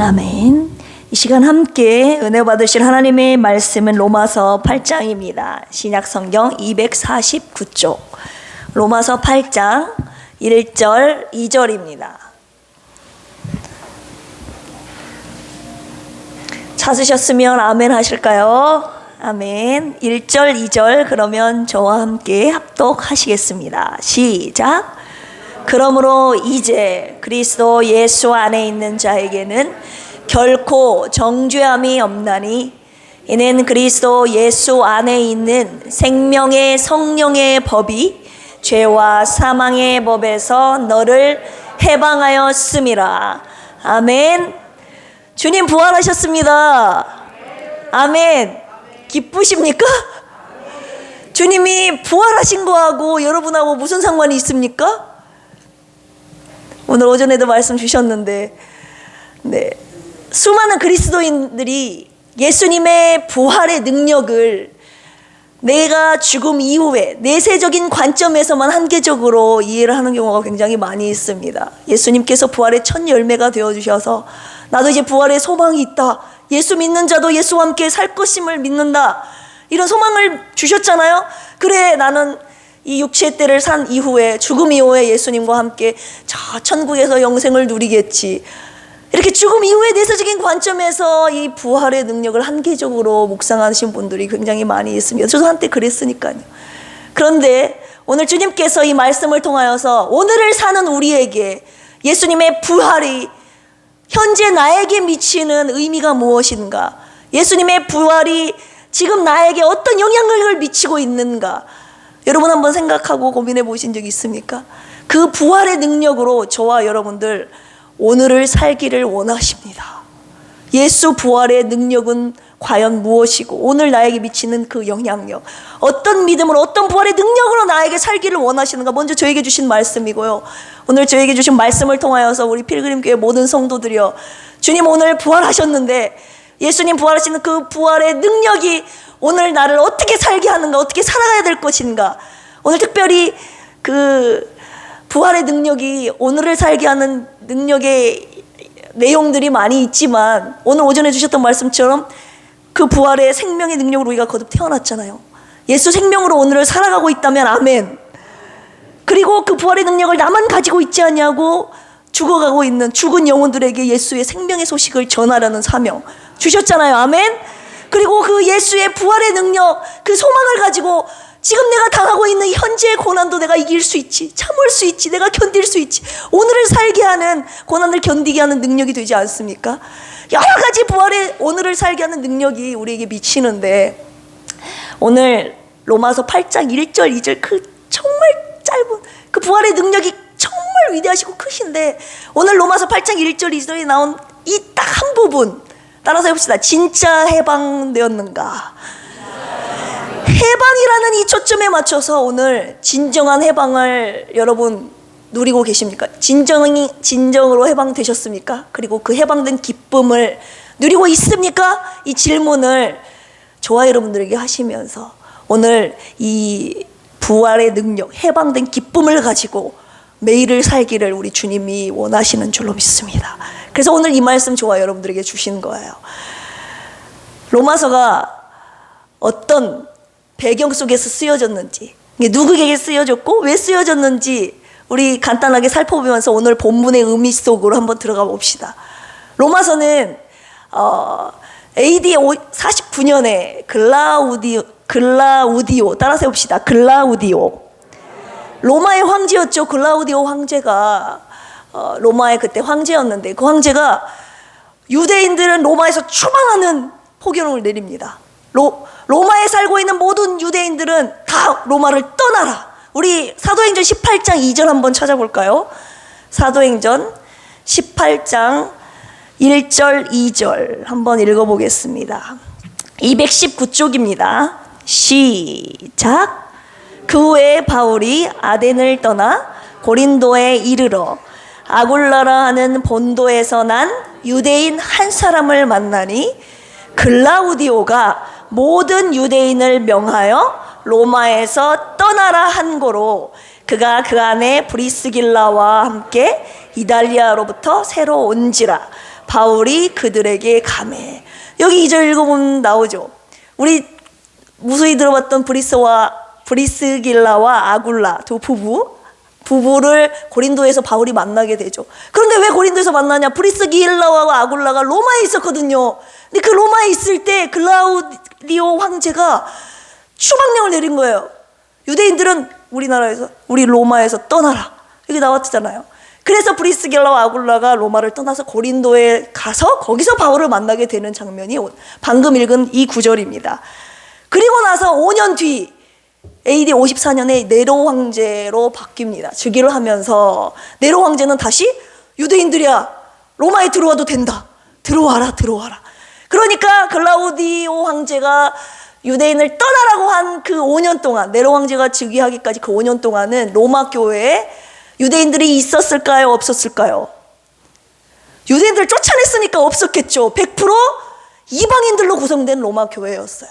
아멘. 이 시간 함께 은혜 받으실 하나님의 말씀은 로마서 8장입니다. 신약성경 249쪽 로마서 8장 1절 2절입니다. 찾으셨으면 아멘 하실까요? 아멘. 1절 2절 그러면 저와 함께 합독하시겠습니다. 시작. 그러므로 이제 그리스도 예수 안에 있는 자에게는 결코 정죄함이 없나니 이는 그리스도 예수 안에 있는 생명의 성령의 법이 죄와 사망의 법에서 너를 해방하였음이라. 아멘. 주님 부활하셨습니다. 아멘. 기쁘십니까? 주님이 부활하신 거하고 여러분하고 무슨 상관이 있습니까? 오늘 오전에도 말씀 주셨는데 수많은 그리스도인들이 예수님의 부활의 능력을 내가 죽음 이후에 내세적인 관점에서만 한계적으로 이해를 하는 경우가 굉장히 많이 있습니다. 예수님께서 부활의 첫 열매가 되어주셔서 나도 이제 부활의 소망이 있다, 예수 믿는 자도 예수와 함께 살 것임을 믿는다, 이런 소망을 주셨잖아요. 그래, 나는 이 육체의 때를 산 이후에 죽음 이후에 예수님과 함께 저 천국에서 영생을 누리겠지, 이렇게 죽음 이후의 내세적인 관점에서 이 부활의 능력을 한계적으로 묵상하신 분들이 굉장히 많이 있습니다. 저도 한때 그랬으니까요. 그런데 오늘 주님께서 이 말씀을 통하여서 오늘을 사는 우리에게 예수님의 부활이 현재 나에게 미치는 의미가 무엇인가, 예수님의 부활이 지금 나에게 어떤 영향력을 미치고 있는가, 여러분 한번 생각하고 고민해 보신 적 있습니까? 그 부활의 능력으로 저와 여러분들 오늘을 살기를 원하십니다. 예수 부활의 능력은 과연 무엇이고 오늘 나에게 미치는 그 영향력, 어떤 믿음으로 어떤 부활의 능력으로 나에게 살기를 원하시는가, 먼저 저에게 주신 말씀이고요. 오늘 저에게 주신 말씀을 통하여서 우리 필그림교회 모든 성도들이여, 주님 오늘 부활하셨는데 예수님 부활하시는 그 부활의 능력이 오늘 나를 어떻게 살게 하는가, 어떻게 살아가야 될 것인가, 오늘 특별히 그 부활의 능력이 오늘을 살게 하는 능력의 내용들이 많이 있지만 오늘 오전에 주셨던 말씀처럼 그 부활의 생명의 능력으로 우리가 거듭 태어났잖아요. 예수 생명으로 오늘을 살아가고 있다면 아멘. 그리고 그 부활의 능력을 나만 가지고 있지 않냐고 죽어가고 있는 죽은 영혼들에게 예수의 생명의 소식을 전하라는 사명 주셨잖아요. 아멘. 그리고 그 예수의 부활의 능력, 그 소망을 가지고 지금 내가 당하고 있는 현재의 고난도 내가 이길 수 있지, 참을 수 있지, 내가 견딜 수 있지, 오늘을 살게 하는, 고난을 견디게 하는 능력이 되지 않습니까? 여러 가지 부활의 오늘을 살게 하는 능력이 우리에게 미치는데, 오늘 로마서 8장 1절 2절 그 정말 짧은 그 부활의 능력이 정말 위대하시고 크신데, 오늘 로마서 8장 1절 2절에 나온 이 딱 한 부분 따라서 해봅시다. 진짜 해방되었는가? 해방이라는 이 초점에 맞춰서 오늘 진정한 해방을 여러분 누리고 계십니까? 진정으로 해방되셨습니까? 그리고 그 해방된 기쁨을 누리고 있습니까? 이 질문을 저와 여러분들에게 하시면서 오늘 이 부활의 능력, 해방된 기쁨을 가지고 매일을 살기를 우리 주님이 원하시는 줄로 믿습니다. 그래서 오늘 이 말씀 저와 여러분들에게 주신 거예요. 로마서가 어떤 배경 속에서 쓰여졌는지, 누구에게 쓰여졌고 왜 쓰여졌는지 우리 간단하게 살펴보면서 오늘 본문의 의미 속으로 한번 들어가 봅시다. 로마서는 AD 49년에 글라우디오 따라서 해봅시다. 글라우디오, 로마의 황제였죠. 글라우디오 황제가 로마의 그때 황제였는데, 그 황제가 유대인들은 로마에서 추방하는 포경을 내립니다. 로마에 살고 있는 모든 유대인들은 다 로마를 떠나라. 우리 사도행전 18장 2절 한번 찾아볼까요? 사도행전 18장 1절 2절 한번 읽어보겠습니다. 219쪽입니다. 시작. 그 후에 바울이 아덴을 떠나 고린도에 이르러 아굴라라 하는 본도에서 난 유대인 한 사람을 만나니 글라우디오가 모든 유대인을 명하여 로마에서 떠나라 한 고로 그가 그 안에 브리스길라와 함께 이달리아로부터 새로 온지라. 바울이 그들에게 가매. 여기 2절 읽어보면 나오죠. 우리 무수히 들어봤던 브리스길라와 아굴라 두 부부를 고린도에서 바울이 만나게 되죠. 그런데 왜 고린도에서 만나냐? 브리스길라와 아굴라가 로마에 있었거든요. 근데 그 로마에 있을 때 글라우디오 황제가 추방령을 내린 거예요. 유대인들은 우리 로마에서 떠나라. 여기 나왔잖아요. 그래서 브리스길라와 아굴라가 로마를 떠나서 고린도에 가서 거기서 바울을 만나게 되는 장면이 방금 읽은 이 구절입니다. 그리고 나서 5년 뒤 AD 54년에 네로 황제로 바뀝니다. 즉위를 하면서 네로 황제는 다시 유대인들이야 로마에 들어와도 된다. 들어와라. 그러니까 글라우디오 황제가 유대인을 떠나라고 한 그 5년 동안, 네로 황제가 즉위하기까지 그 5년 동안은 로마 교회에 유대인들이 있었을까요? 없었을까요? 유대인들 쫓아냈으니까 없었겠죠. 100% 이방인들로 구성된 로마 교회였어요.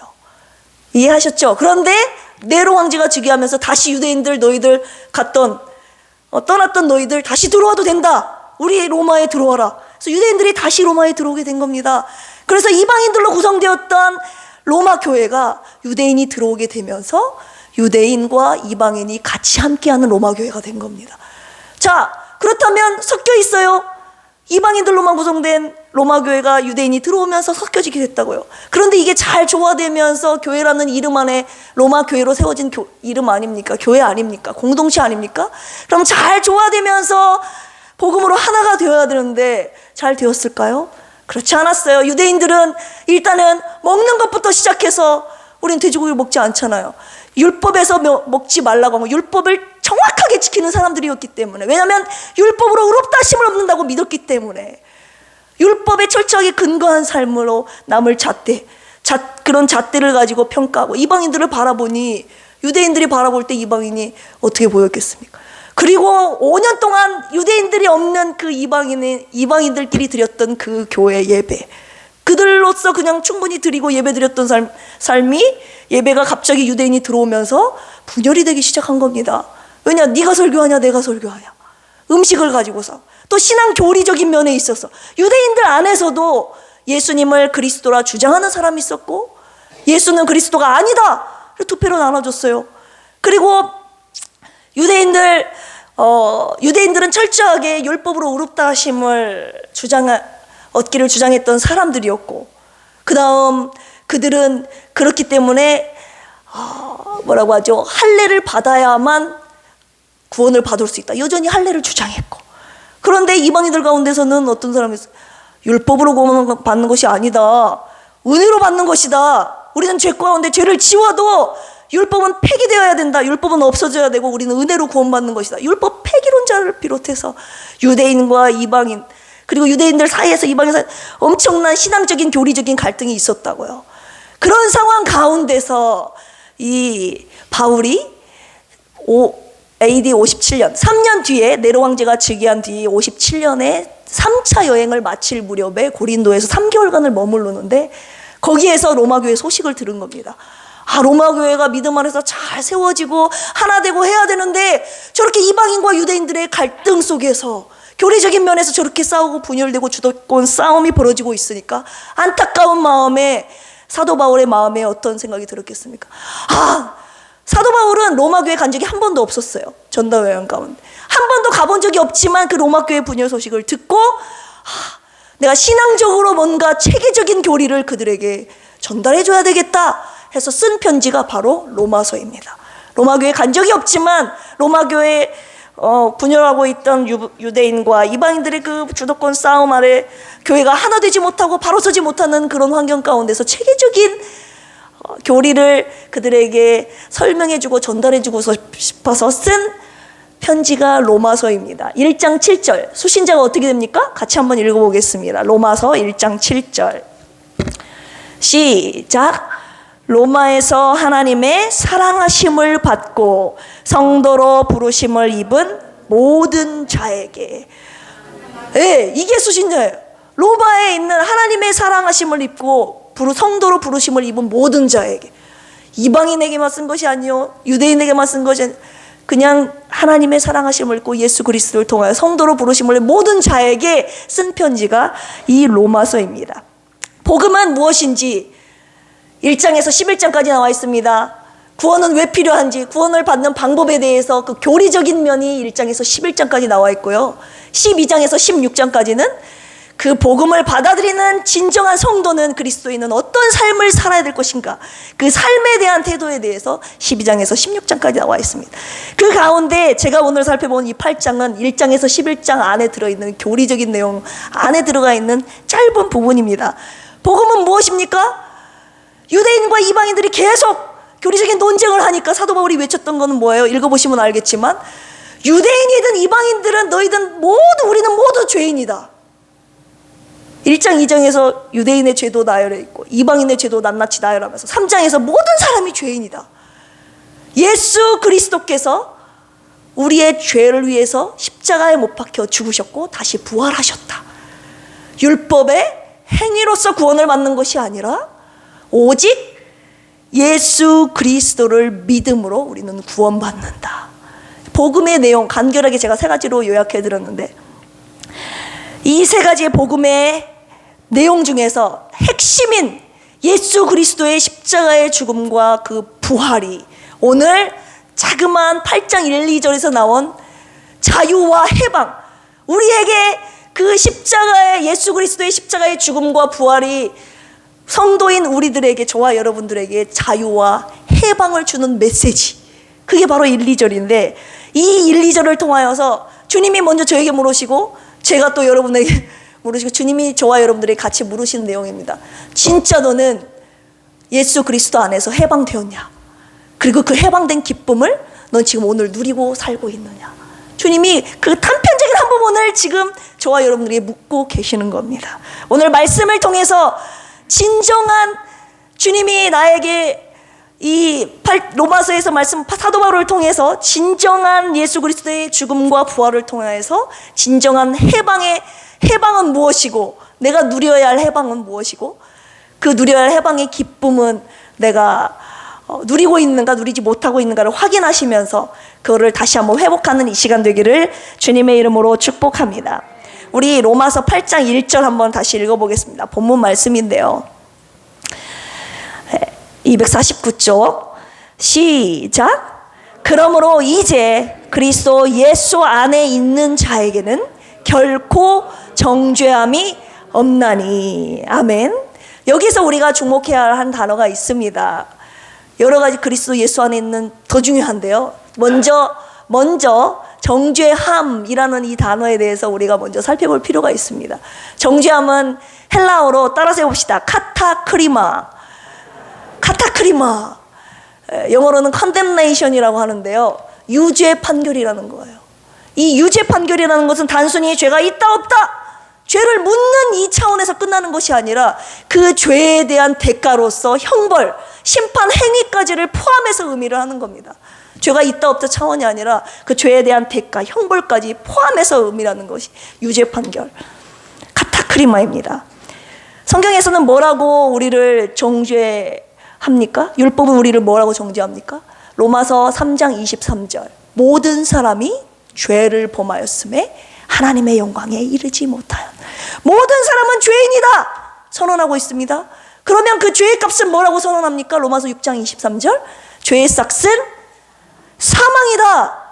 이해하셨죠? 그런데 네로 황제가 즉위하면서 다시 유대인들 너희들 떠났던 너희들 다시 들어와도 된다. 우리 로마에 들어와라. 그래서 유대인들이 다시 로마에 들어오게 된 겁니다. 그래서 이방인들로 구성되었던 로마 교회가 유대인이 들어오게 되면서 유대인과 이방인이 같이 함께하는 로마 교회가 된 겁니다. 자, 그렇다면 섞여 있어요. 이방인들로만 구성된 로마 교회가 유대인이 들어오면서 섞여지게 됐다고요. 그런데 이게 잘 조화되면서 교회라는 이름 안에 로마 교회로 세워진 이름 아닙니까? 교회 아닙니까? 공동체 아닙니까? 그럼 잘 조화되면서 복음으로 하나가 되어야 되는데 잘 되었을까요? 그렇지 않았어요. 유대인들은 일단은 먹는 것부터 시작해서 우리는 돼지고기를 먹지 않잖아요. 율법에서 먹지 말라고 하고 율법을 정확하게 지키는 사람들이었기 때문에, 왜냐하면 율법으로 의롭다 하심을 얻는다고 믿었기 때문에 율법에 철저하게 근거한 삶으로 남을 그런 잣대를 가지고 평가하고, 이방인들을 바라보니 유대인들이 바라볼 때 이방인이 어떻게 보였겠습니까? 그리고 5년 동안 유대인들이 없는 그 이방인들끼리 드렸던 그 교회 예배, 그들로서 그냥 충분히 드리고 예배 드렸던 삶이 예배가 갑자기 유대인이 들어오면서 분열이 되기 시작한 겁니다. 왜냐? 네가 설교하냐 내가 설교하냐, 음식을 가지고서. 또 신앙 교리적인 면에 있어서 유대인들 안에서도 예수님을 그리스도라 주장하는 사람이 있었고, 예수는 그리스도가 아니다, 두 패로 나눠졌어요. 그리고 유대인들은 철저하게 율법으로 의롭다 하심을 얻기를 주장했던 사람들이었고, 그 다음 그들은 그렇기 때문에 뭐라고 하죠? 할례를 받아야만 구원을 받을 수 있다, 여전히 할례를 주장했고. 그런데 이방인들 가운데서는 어떤 사람이 있어요. 율법으로 구원 받는 것이 아니다, 은혜로 받는 것이다. 우리는 죄 가운데 죄를 지워도 율법은 폐기되어야 된다, 율법은 없어져야 되고 우리는 은혜로 구원받는 것이다. 율법 폐기론자를 비롯해서 유대인과 이방인, 그리고 유대인들 사이에서 이방인 사이에 엄청난 신앙적인 교리적인 갈등이 있었다고요. 그런 상황 가운데서 이 바울이 AD 57년 3년 뒤에 네로 황제가 즉위한 뒤 57년에 3차 여행을 마칠 무렵에 고린도에서 3개월간을 머무르는데, 거기에서 로마 교회 소식을 들은 겁니다. 로마 교회가 믿음 안에서 잘 세워지고 하나 되고 해야 되는데 저렇게 이방인과 유대인들의 갈등 속에서 교리적인 면에서 저렇게 싸우고 분열되고 주도권 싸움이 벌어지고 있으니까 안타까운 마음에 사도 바울의 마음에 어떤 생각이 들었겠습니까? 사도 바울은 로마 교회 간 적이 한 번도 없었어요. 전도 여행 가운데 한 번도 가본 적이 없지만 그 로마 교회 분열 소식을 듣고 내가 신앙적으로 뭔가 체계적인 교리를 그들에게 전달해 줘야 되겠다 해서 쓴 편지가 바로 로마서입니다. 로마 교회 간 적이 없지만 로마 교회 분열하고 있던 유대인과 이방인들의 그 주도권 싸움 아래 교회가 하나 되지 못하고 바로 서지 못하는 그런 환경 가운데서 체계적인 교리를 그들에게 설명해주고 전달해주고 싶어서 쓴 편지가 로마서입니다. 1장 7절. 수신자가 어떻게 됩니까? 같이 한번 읽어보겠습니다. 로마서 1장 7절. 시작. 로마에서 하나님의 사랑하심을 받고 성도로 부르심을 입은 모든 자에게. 네, 이게 수신자예요. 로마에 있는 하나님의 사랑하심을 입고 성도로 부르심을 입은 모든 자에게. 이방인에게만 쓴 것이 아니요, 유대인에게만 쓴 것이 아니요, 그냥 하나님의 사랑하심을 읽고 예수 그리스도를 통하여 성도로 부르심을 모든 자에게 쓴 편지가 이 로마서입니다. 복음은 무엇인지 1장에서 11장까지 나와 있습니다. 구원은 왜 필요한지, 구원을 받는 방법에 대해서 그 교리적인 면이 1장에서 11장까지 나와 있고요. 12장에서 16장까지는 그 복음을 받아들이는 진정한 성도는 그리스도인은 어떤 삶을 살아야 될 것인가, 그 삶에 대한 태도에 대해서 12장에서 16장까지 나와 있습니다. 그 가운데 제가 오늘 살펴본 이 8장은 1장에서 11장 안에 들어있는 교리적인 내용 안에 들어가 있는 짧은 부분입니다. 복음은 무엇입니까? 유대인과 이방인들이 계속 교리적인 논쟁을 하니까 사도 바울이 외쳤던 거는 뭐예요? 읽어보시면 알겠지만, 유대인이든 이방인들은 너희든 우리는 모두 죄인이다. 1장 2장에서 유대인의 죄도 나열해 있고 이방인의 죄도 낱낱이 나열하면서 3장에서 모든 사람이 죄인이다. 예수 그리스도께서 우리의 죄를 위해서 십자가에 못 박혀 죽으셨고 다시 부활하셨다. 율법의 행위로서 구원을 받는 것이 아니라 오직 예수 그리스도를 믿음으로 우리는 구원받는다. 복음의 내용 간결하게 제가 3가지로 요약해 드렸는데, 이 3가지의 복음의 내용 중에서 핵심인 예수 그리스도의 십자가의 죽음과 그 부활이 오늘 자그마한 8장 1, 2절에서 나온 자유와 해방, 우리에게 그 십자가의 예수 그리스도의 십자가의 죽음과 부활이 성도인 우리들에게, 저와 여러분들에게 자유와 해방을 주는 메시지, 그게 바로 1, 2절인데, 이 1, 2절을 통하여서 주님이 먼저 저에게 물으시고 제가 또 여러분에게 물으시고 주님이 저와 여러분들에게 같이 물으시는 내용입니다. 진짜 너는 예수 그리스도 안에서 해방되었냐? 그리고 그 해방된 기쁨을 넌 지금 오늘 누리고 살고 있느냐? 주님이 그 단편적인 한 부분을 지금 저와 여러분들에게 묻고 계시는 겁니다. 오늘 말씀을 통해서 진정한 주님이 나에게 이 로마서에서 말씀 사도 바울을 통해서 진정한 예수 그리스도의 죽음과 부활을 통해서 진정한 해방은 무엇이고, 내가 누려야 할 해방은 무엇이고, 그 누려야 할 해방의 기쁨은 내가 누리고 있는가 누리지 못하고 있는가를 확인하시면서 그거를 다시 한번 회복하는 이 시간 되기를 주님의 이름으로 축복합니다. 우리 로마서 8장 1절 한번 다시 읽어보겠습니다. 본문 말씀인데요, 249쪽 시작. 그러므로 이제 그리스도 예수 안에 있는 자에게는 결코 정죄함이 없나니. 아멘. 여기서 우리가 주목해야 할 단어가 있습니다. 여러 가지 그리스도 예수 안에 있는 더 중요한데요, 먼저 정죄함이라는 이 단어에 대해서 우리가 먼저 살펴볼 필요가 있습니다. 정죄함은 헬라어로 따라서 해봅시다. 카타크리마. 영어로는 condemnation이라고 하는데요, 유죄 판결이라는 거예요. 이 유죄 판결이라는 것은 단순히 죄가 있다 없다, 죄를 묻는 이 차원에서 끝나는 것이 아니라 그 죄에 대한 대가로서 형벌, 심판 행위까지를 포함해서 의미를 하는 겁니다. 죄가 있다 없다 차원이 아니라 그 죄에 대한 대가, 형벌까지 포함해서 의미하는 것이 유죄 판결, 카타크리마입니다. 성경에서는 뭐라고 우리를 정죄합니까? 율법은 우리를 뭐라고 정죄합니까? 로마서 3장 23절 모든 사람이 죄를 범하였음에 하나님의 영광에 이르지 못하여, 모든 사람은 죄인이다 선언하고 있습니다. 그러면 그 죄의 값은 뭐라고 선언합니까? 로마서 6장 23절 죄의 삭은 사망이다.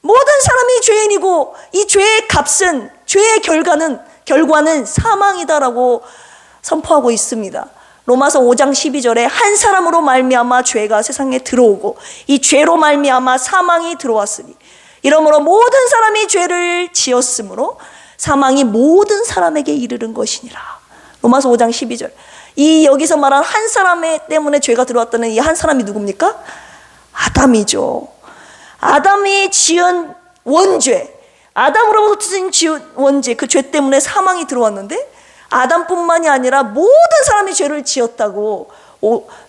모든 사람이 죄인이고 이 죄의 값은, 죄의 결과는 사망이다라고 선포하고 있습니다. 로마서 5장 12절에 한 사람으로 말미암아 죄가 세상에 들어오고 이 죄로 말미암아 사망이 들어왔으니 이러므로 모든 사람이 죄를 지었으므로 사망이 모든 사람에게 이르는 것이니라. 로마서 5장 12절. 이 여기서 말한 한 사람 때문에 죄가 들어왔다는 이 한 사람이 누굽니까? 아담이죠. 아담이 지은 원죄, 아담으로부터 지은 원죄, 그 죄 때문에 사망이 들어왔는데 아담뿐만이 아니라 모든 사람이 죄를 지었다고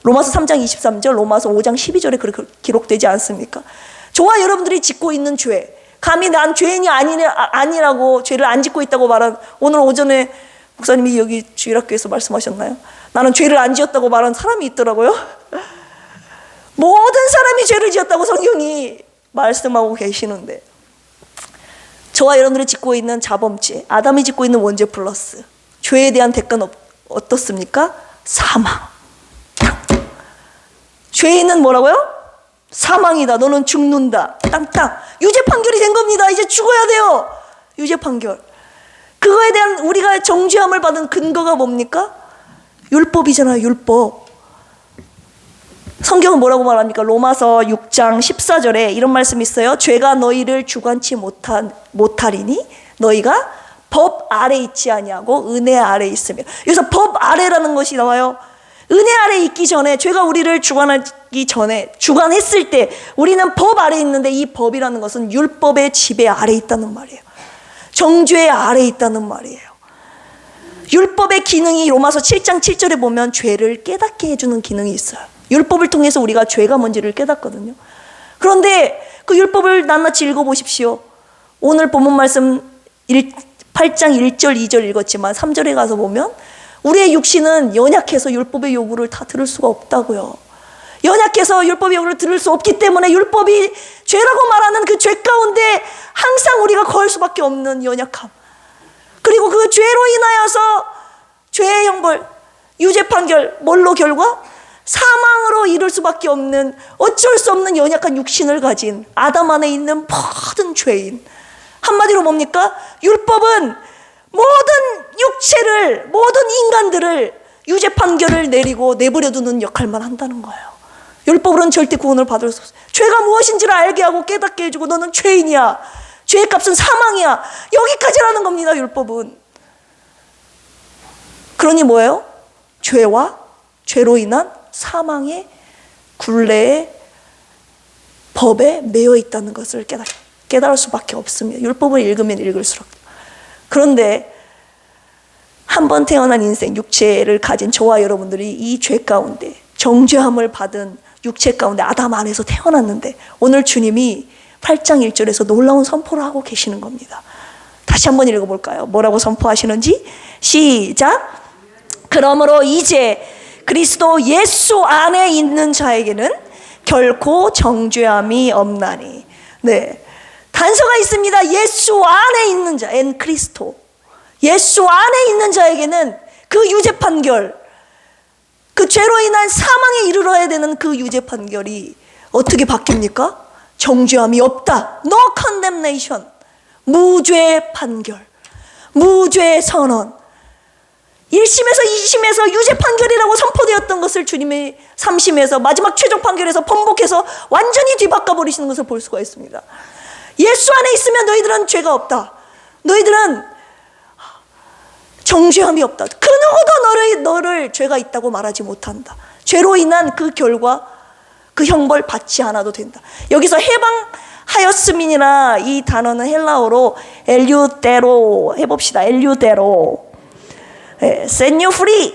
로마서 3장 23절, 로마서 5장 12절에 그렇게 기록되지 않습니까? 저와 여러분들이 짓고 있는 죄, 감히 난 죄인이 아니라고 죄를 안 짓고 있다고 말한, 오늘 오전에 목사님이 여기 주일학교에서 말씀하셨나요? 나는 죄를 안 지었다고 말한 사람이 있더라고요. 모든 사람이 죄를 지었다고 성경이 말씀하고 계시는데, 저와 여러분들이 짓고 있는 자범죄, 아담이 짓고 있는 원죄 플러스 죄에 대한 대가는 어떻습니까? 사망. 죄인은 뭐라고요? 사망이다. 너는 죽는다. 땅땅. 유죄 판결이 된 겁니다. 이제 죽어야 돼요. 유죄 판결. 그거에 대한 우리가 정죄함을 받은 근거가 뭡니까? 율법이잖아요. 율법. 성경은 뭐라고 말합니까? 로마서 6장 14절에 이런 말씀이 있어요. 죄가 너희를 주관치 못하리니 너희가 법 아래 있지 아니하고 은혜 아래 있으며. 여기서 법 아래라는 것이 나와요. 은혜 아래 있기 전에, 죄가 우리를 주관하기 전에, 주관했을 때 우리는 법 아래 있는데, 이 법이라는 것은 율법의 지배 아래 있다는 말이에요. 정죄 아래 있다는 말이에요. 율법의 기능이 로마서 7장 7절에 보면 죄를 깨닫게 해주는 기능이 있어요. 율법을 통해서 우리가 죄가 뭔지를 깨닫거든요. 그런데 그 율법을 낱낱이 읽어보십시오. 오늘 본문 말씀 8장 1절 2절 읽었지만 3절에 가서 보면 우리의 육신은 연약해서 율법의 요구를 다 들을 수가 없다고요. 연약해서 율법의 요구를 들을 수 없기 때문에 율법이 죄라고 말하는 그 죄 가운데 항상 우리가 거할 수밖에 없는 연약함, 그리고 그 죄로 인하여서 죄의 형벌, 유죄 판결, 뭘로 결과? 사망으로 이룰 수밖에 없는, 어쩔 수 없는 연약한 육신을 가진 아담 안에 있는 모든 죄인. 한마디로 뭡니까? 율법은 모든 육체를, 모든 인간들을 유죄 판결을 내리고 내버려두는 역할만 한다는 거예요. 율법으로는 절대 구원을 받을 수 없어요. 죄가 무엇인지를 알게 하고 깨닫게 해주고, 너는 죄인이야, 죄의 값은 사망이야, 여기까지라는 겁니다. 율법은. 그러니 뭐예요? 죄와 죄로 인한 사망의 굴레의 법에 매여 있다는 것을 깨달을 수밖에 없습니다. 율법을 읽으면 읽을수록. 그런데 한 번 태어난 인생, 육체를 가진 저와 여러분들이 이 죄 가운데, 정죄함을 받은 육체 가운데 아담 안에서 태어났는데, 오늘 주님이 8장 1절에서 놀라운 선포를 하고 계시는 겁니다. 다시 한번 읽어볼까요? 뭐라고 선포하시는지? 시작. 그러므로 이제 그리스도 예수 안에 있는 자에게는 결코 정죄함이 없나니. 네, 단서가 있습니다. 예수 안에 있는 자, 엔 크리스토. 예수 안에 있는 자에게는 그 유죄 판결, 그 죄로 인한 사망에 이르러야 되는 그 유죄 판결이 어떻게 바뀝니까? 정죄함이 없다. No condemnation. 무죄 판결, 무죄 선언. 1심에서 2심에서 유죄 판결이라고 선포되었던 것을 주님의 3심에서 마지막 최종 판결에서 번복해서 완전히 뒤바꿔 버리시는 것을 볼 수가 있습니다. 예수 안에 있으면 너희들은 죄가 없다. 너희들은 정죄함이 없다. 그 누구도 너를 죄가 있다고 말하지 못한다. 죄로 인한 그 결과, 그 형벌 받지 않아도 된다. 여기서 해방하였음이니라, 이 단어는 헬라어로 엘유데로 해봅시다. 엘유데로. set you free.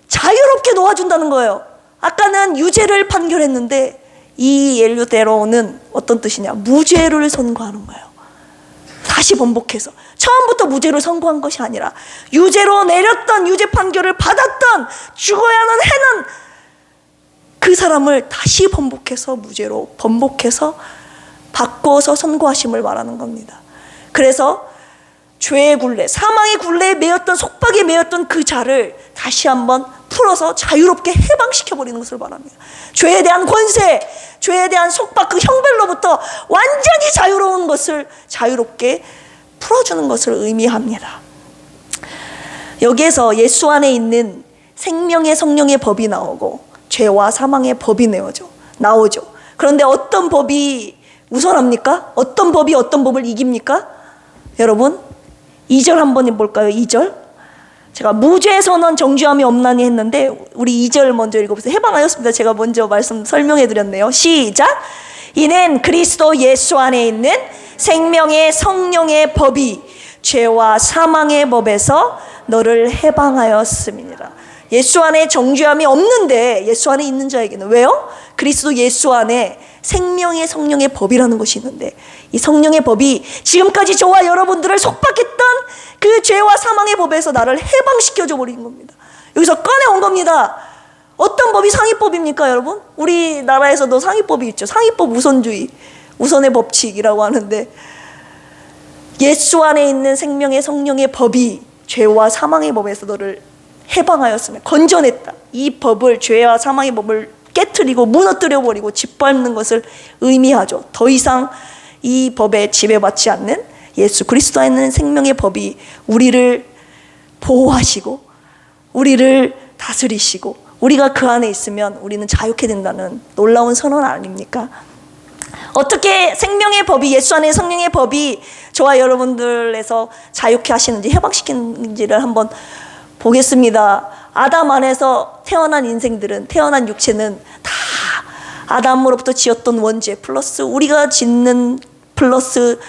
자유롭게 놓아준다는 거예요. 아까는 유죄를 판결했는데 이 엘유데로는 어떤 뜻이냐? 무죄를 선고하는 거예요. 다시 번복해서 처음부터 무죄를 선고한 것이 아니라 유죄로 내렸던, 유죄 판결을 받았던, 죽어야는 해는 그 사람을 다시 번복해서 무죄로 번복해서 바꿔서 선고하심을 말하는 겁니다. 그래서 죄의 굴레, 사망의 굴레에 매였던, 속박에 매였던 그 자를 다시 한번 풀어서 자유롭게 해방시켜버리는 것을 말합니다. 죄에 대한 권세, 죄에 대한 속박, 그 형벌로부터 완전히 자유로운 것을 자유롭게 풀어주는 것을 의미합니다. 여기에서 예수 안에 있는 생명의 성령의 법이 나오고 죄와 사망의 법이 나오죠. 그런데 어떤 법이 우선합니까? 어떤 법이 어떤 법을 이깁니까? 여러분, 2절 한번 볼까요? 2절. 제가 무죄 선언 정죄함이 없나니 했는데 우리 2절 먼저 읽어보세요. 해방하였습니다. 제가 먼저 말씀 설명해 드렸네요. 시작. 이는 그리스도 예수 안에 있는 생명의 성령의 법이 죄와 사망의 법에서 너를 해방하였음이니라. 예수 안에 정죄함이 없는데 예수 안에 있는 자에게는, 왜요? 그리스도 예수 안에 생명의 성령의 법이라는 것이 있는데, 이 성령의 법이 지금까지 저와 여러분들을 속박했던 그 죄와 사망의 법에서 나를 해방시켜줘 버린 겁니다. 여기서 꺼내온 겁니다. 어떤 법이 상위법입니까, 여러분? 우리나라에서도 상위법이 있죠. 상위법 우선주의. 우선의 법칙이라고 하는데, 예수 안에 있는 생명의 성령의 법이 죄와 사망의 법에서 너를 해방하였으며 건져냈다. 이 법을, 죄와 사망의 법을 깨트리고 무너뜨려 버리고 짓밟는 것을 의미하죠. 더 이상 이 법에 지배받지 않는 예수 그리스도 안에 있는 생명의 법이 우리를 보호하시고 우리를 다스리시고, 우리가 그 안에 있으면 우리는 자유케 된다는 놀라운 선언 아닙니까? 어떻게 생명의 법이, 예수 안에 성령의 법이 저와 여러분들에서 자유케 하시는지, 해방시키는지를 한번 보겠습니다. 아담 안에서 태어난 인생들은, 태어난 육체는 다 아담으로부터 지었던 원죄 플러스 우리가 짓는 플러스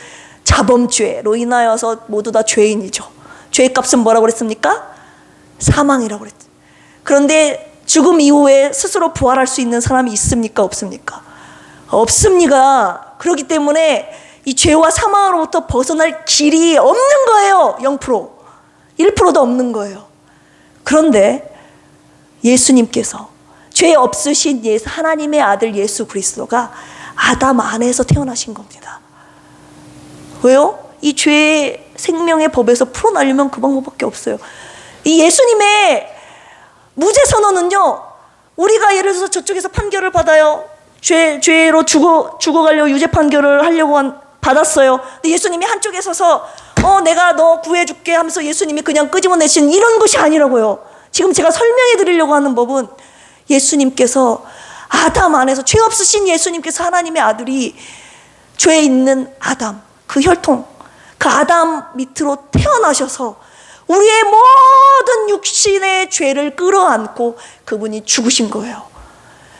자범죄로 인하여서 모두 다 죄인이죠. 죄의 값은 뭐라고 그랬습니까? 사망이라고 그랬죠. 그런데 죽음 이후에 스스로 부활할 수 있는 사람이 있습니까? 없습니까? 없습니다. 그렇기 때문에 이 죄와 사망으로부터 벗어날 길이 없는 거예요. 0%, 1%도 없는 거예요. 그런데 예수님께서, 죄 없으신 하나님의 아들 예수 그리스도가 아담 안에서 태어나신 겁니다. 왜요? 이 죄의 생명의 법에서 풀어나려면 그 방법밖에 없어요. 이 예수님의 무죄 선언은요, 우리가 예를 들어서 저쪽에서 판결을 받아요. 죄로 죽어가려고 유죄 판결을 하려고 받았어요. 근데 예수님이 한쪽에 서서 내가 너 구해줄게 하면서 예수님이 그냥 끄집어내신 이런 것이 아니라고요. 지금 제가 설명해 드리려고 하는 법은, 예수님께서 아담 안에서, 죄 없으신 예수님께서, 하나님의 아들이 죄 있는 아담, 그 혈통, 그 아담 밑으로 태어나셔서 우리의 모든 육신의 죄를 끌어안고 그분이 죽으신 거예요.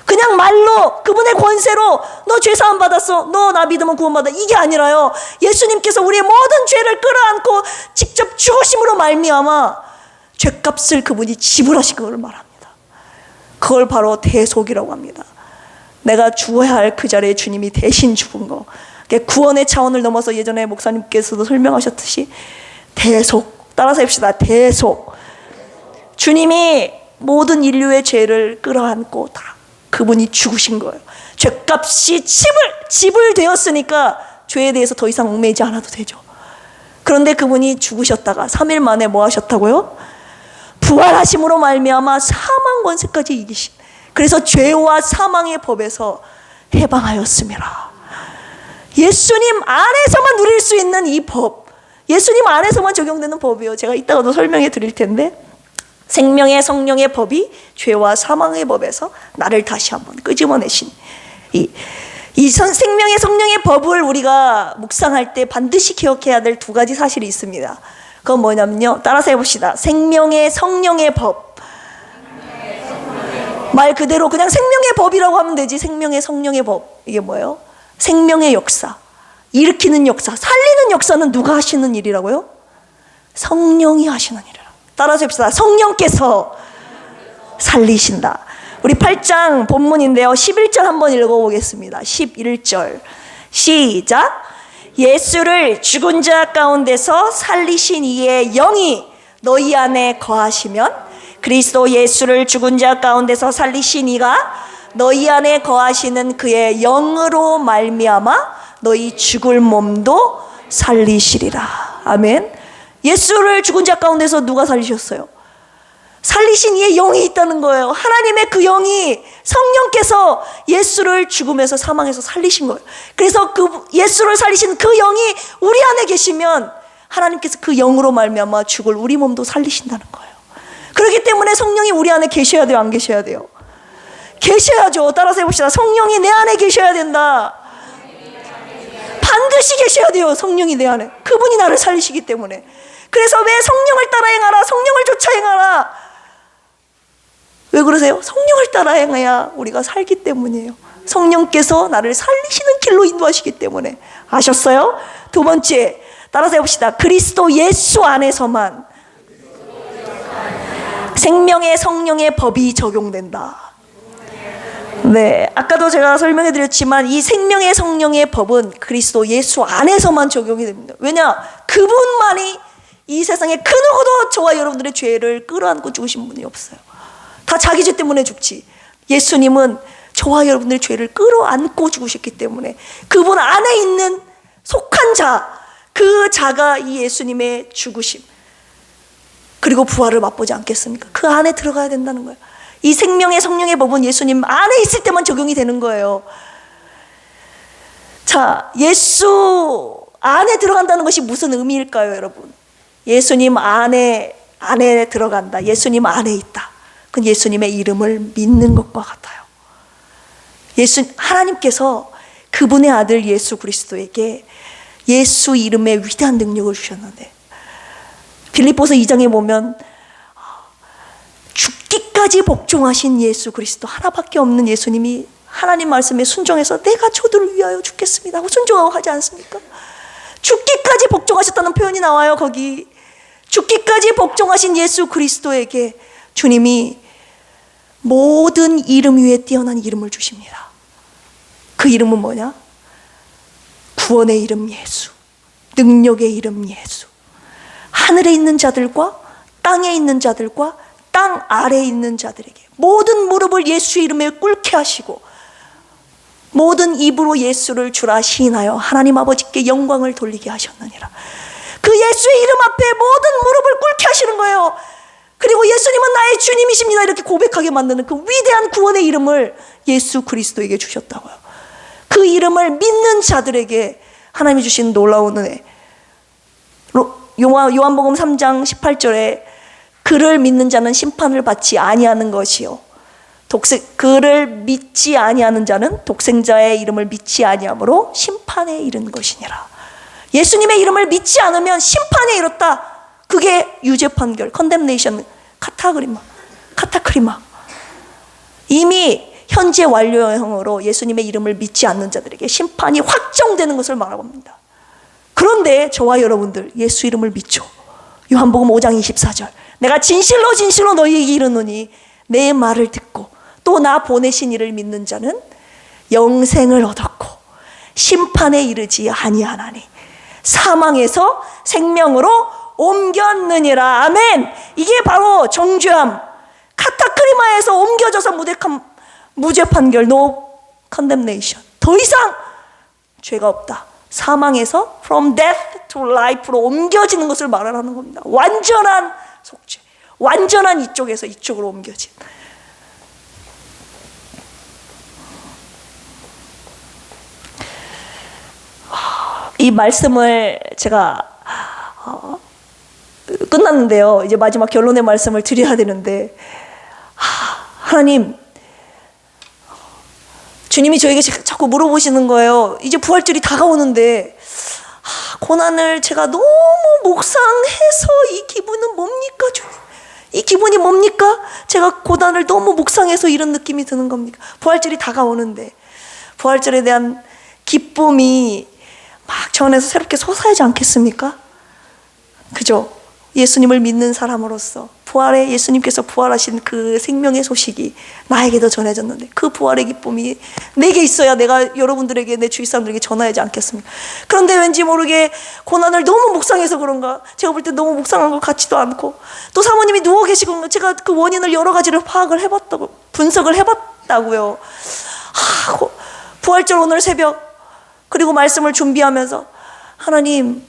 그냥 말로, 그분의 권세로 너 죄사함 받았어, 너 나 믿으면 구원받아, 이게 아니라요. 예수님께서 우리의 모든 죄를 끌어안고 직접 죽으심으로 말미암아 죄값을 그분이 지불하신 걸 말합니다. 그걸 바로 대속이라고 합니다. 내가 죽어야 할 그 자리에 주님이 대신 죽은 거. 구원의 차원을 넘어서 예전에 목사님께서도 설명하셨듯이 대속, 따라서 해봅시다. 대속. 주님이 모든 인류의 죄를 끌어안고 다 그분이 죽으신 거예요. 죄값이 지불되었으니까 죄에 대해서 더 이상 얽매이지 않아도 되죠. 그런데 그분이 죽으셨다가 3일 만에 뭐 하셨다고요? 부활하심으로 말미암아 사망 권세까지 이기신, 그래서 죄와 사망의 법에서 해방하였습니다. 예수님 안에서만 누릴 수 있는 이 법, 예수님 안에서만 적용되는 법이에요. 제가 이따가도 설명해 드릴 텐데, 생명의 성령의 법이 죄와 사망의 법에서 나를 다시 한번 끄집어내신 이 생명의 성령의 법을 우리가 묵상할 때 반드시 기억해야 될 두 가지 사실이 있습니다. 그건 뭐냐면요, 따라서 해봅시다. 생명의 성령의 법. 말 그대로 그냥 생명의 법이라고 하면 되지. 생명의 성령의 법, 이게 뭐예요? 생명의 역사, 일으키는 역사, 살리는 역사는 누가 하시는 일이라고요? 성령이 하시는 일이라. 따라서 해봅시다. 성령께서 살리신다. 우리 8장 본문인데요, 11절 한번 읽어보겠습니다. 11절 시작. 예수를 죽은 자 가운데서 살리신 이의 영이 너희 안에 거하시면, 그리스도 예수를 죽은 자 가운데서 살리신 이가 너희 안에 거하시는 그의 영으로 말미암아 너희 죽을 몸도 살리시리라. 아멘. 예수를 죽은 자 가운데서 누가 살리셨어요? 살리신 이의 영이 있다는 거예요. 하나님의 그 영이, 성령께서 예수를 죽음에서 사망에서 살리신 거예요. 그래서 그 예수를 살리신 그 영이 우리 안에 계시면 하나님께서 그 영으로 말미암아 죽을 우리 몸도 살리신다는 거예요. 그렇기 때문에 성령이 우리 안에 계셔야 돼요, 안 계셔야 돼요? 계셔야죠. 따라서 해봅시다. 성령이 내 안에 계셔야 된다. 반드시 계셔야 돼요. 성령이 내 안에. 그분이 나를 살리시기 때문에. 그래서 왜 성령을 따라 행하라, 성령을 쫓아 행하라, 왜 그러세요? 성령을 따라 행해야 우리가 살기 때문이에요. 성령께서 나를 살리시는 길로 인도하시기 때문에. 아셨어요? 두 번째, 따라서 해봅시다. 그리스도 예수 안에서만 생명의 성령의 법이 적용된다. 네, 아까도 제가 설명해 드렸지만 이 생명의 성령의 법은 그리스도 예수 안에서만 적용이 됩니다. 왜냐? 그분만이 이 세상에 그 누구도 저와 여러분들의 죄를 끌어안고 죽으신 분이 없어요. 다 자기 죄 때문에 죽지. 예수님은 저와 여러분들의 죄를 끌어안고 죽으셨기 때문에 그분 안에 있는 속한 자, 그 자가 이 예수님의 죽으심 그리고 부활을 맛보지 않겠습니까? 그 안에 들어가야 된다는 거예요. 이 생명의 성령의 법은 예수님 안에 있을 때만 적용이 되는 거예요. 자, 예수 안에 들어간다는 것이 무슨 의미일까요, 여러분? 예수님 안에 들어간다. 예수님 안에 있다. 그건 예수님의 이름을 믿는 것과 같아요. 하나님께서 그분의 아들 예수 그리스도에게 예수 이름의 위대한 능력을 주셨는데, 빌립보서 2장에 보면 죽기까지 복종하신 예수 그리스도, 하나밖에 없는 예수님이 하나님 말씀에 순종해서 내가 저들을 위하여 죽겠습니다 하고 순종하고 하지 않습니까? 죽기까지 복종하셨다는 표현이 나와요. 거기 죽기까지 복종하신 예수 그리스도에게 주님이 모든 이름 위에 뛰어난 이름을 주십니다. 그 이름은 뭐냐? 구원의 이름 예수, 능력의 이름 예수. 하늘에 있는 자들과 땅에 있는 자들과 땅 아래에 있는 자들에게 모든 무릎을 예수 이름에 꿇게 하시고 모든 입으로 예수를 주라 시인하여 하나님 아버지께 영광을 돌리게 하셨느니라. 그 예수의 이름 앞에 모든 무릎을 꿇게 하시는 거예요. 그리고 예수님은 나의 주님이십니다 이렇게 고백하게 만드는 그 위대한 구원의 이름을 예수 그리스도에게 주셨다고요. 그 이름을 믿는 자들에게 하나님이 주신 놀라운 은혜. 요한복음 3장 18절에 그를 믿는 자는 심판을 받지 아니하는 것이요 그를 믿지 아니하는 자는 독생자의 이름을 믿지 아니함으로 심판에 이른 것이니라. 예수님의 이름을 믿지 않으면 심판에 이뤘다. 그게 유죄 판결, 컨뎀네이션, 카타크리마. 이미 현재 완료형으로 예수님의 이름을 믿지 않는 자들에게 심판이 확정되는 것을 말하고 합니다. 그런데 저와 여러분들 예수 이름을 믿죠. 요한복음 5장 24절 내가 진실로 진실로 너희에게 이르노니 내 말을 듣고 또 나 보내신 이를 믿는 자는 영생을 얻었고 심판에 이르지 아니하나니 사망에서 생명으로 옮겼느니라. 아멘. 이게 바로 정죄함, 카타크리마에서 옮겨져서 무죄 판결, no condemnation. 더 이상 죄가 없다. 사망에서 from death to life로 옮겨지는 것을 말하는 겁니다. 완전한 속죄, 완전한 이쪽에서 이쪽으로 옮겨진. 이 말씀을 제가 끝났는데요. 이제 마지막 결론의 말씀을 드려야 되는데, 하나님, 주님이 저에게 자꾸 물어보시는 거예요. 이제 부활절이 다가오는데 고난을 제가 너무 묵상해서 이 기분은 뭡니까, 주님? 이 기분이 뭡니까? 제가 고난을 너무 묵상해서 이런 느낌이 드는 겁니까? 부활절이 다가오는데 부활절에 대한 기쁨이 막 저 안에서 새롭게 솟아야지 않겠습니까? 그죠? 예수님을 믿는 사람으로서 부활에 예수님께서 부활하신 그 생명의 소식이 나에게도 전해졌는데 그 부활의 기쁨이 내게 있어야 내가 여러분들에게, 내 주위 사람들에게 전하지 않겠습니까? 그런데 왠지 모르게 고난을 너무 묵상해서 그런가, 제가 볼 때 너무 묵상한 것 같지도 않고, 또 사모님이 누워 계시고 제가 그 원인을 여러 가지를 파악을 해봤다고, 분석을 해봤다고요. 부활절 오늘 새벽 그리고 말씀을 준비하면서 하나님,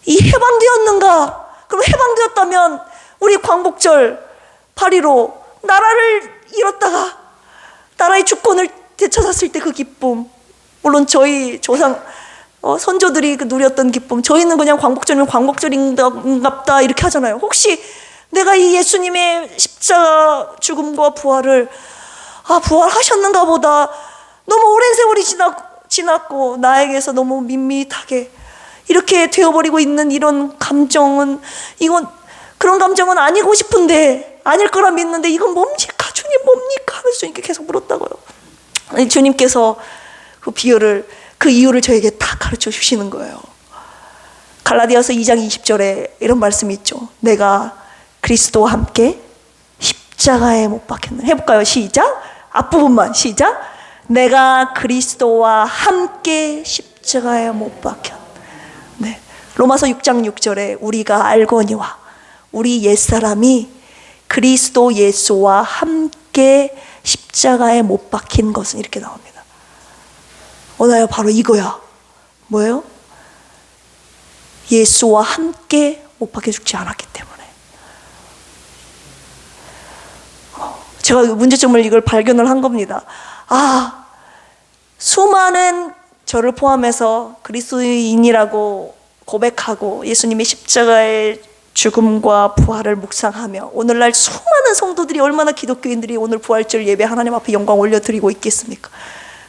이 해방되었는가? 그럼 해방되었다면 우리 광복절 8.15 나라를 잃었다가 나라의 주권을 되찾았을 때 그 기쁨, 물론 저희 조상 선조들이 누렸던 기쁨, 저희는 그냥 광복절이면 광복절인갑다 이렇게 하잖아요. 혹시 내가 이 예수님의 십자가 죽음과 부활을 부활하셨는가 보다, 너무 오랜 세월이 지났고 나에게서 너무 밋밋하게 이렇게 되어버리고 있는 이런 감정은, 이건 그런 감정은 아니고 싶은데, 아닐 거라 믿는데 이건 뭡니까? 주님 뭡니까? 하면서 주님께 계속 물었다고요. 아니, 주님께서 그 비유를, 그 이유를 저에게 다 가르쳐 주시는 거예요. 갈라디아서 2장 20절에 이런 말씀이 있죠. 내가 그리스도와 함께 십자가에 못 박혔네. 해볼까요? 시작. 앞부분만 시작. 내가 그리스도와 함께 십자가에 못 박혔네. 네. 로마서 6장 6절에 우리가 알거니와 우리 옛사람이 그리스도 예수와 함께 십자가에 못 박힌 것은 이렇게 나옵니다. 나야 바로 이거야. 뭐예요? 예수와 함께 못 박혀 죽지 않았기 때문에. 제가 문제점을 이걸 발견을 한 겁니다. 수많은 저를 포함해서 그리스도인이라고 고백하고 예수님의 십자가의 죽음과 부활을 묵상하며 오늘날 수많은 성도들이, 얼마나 기독교인들이 오늘 부활절 예배 하나님 앞에 영광 올려드리고 있겠습니까?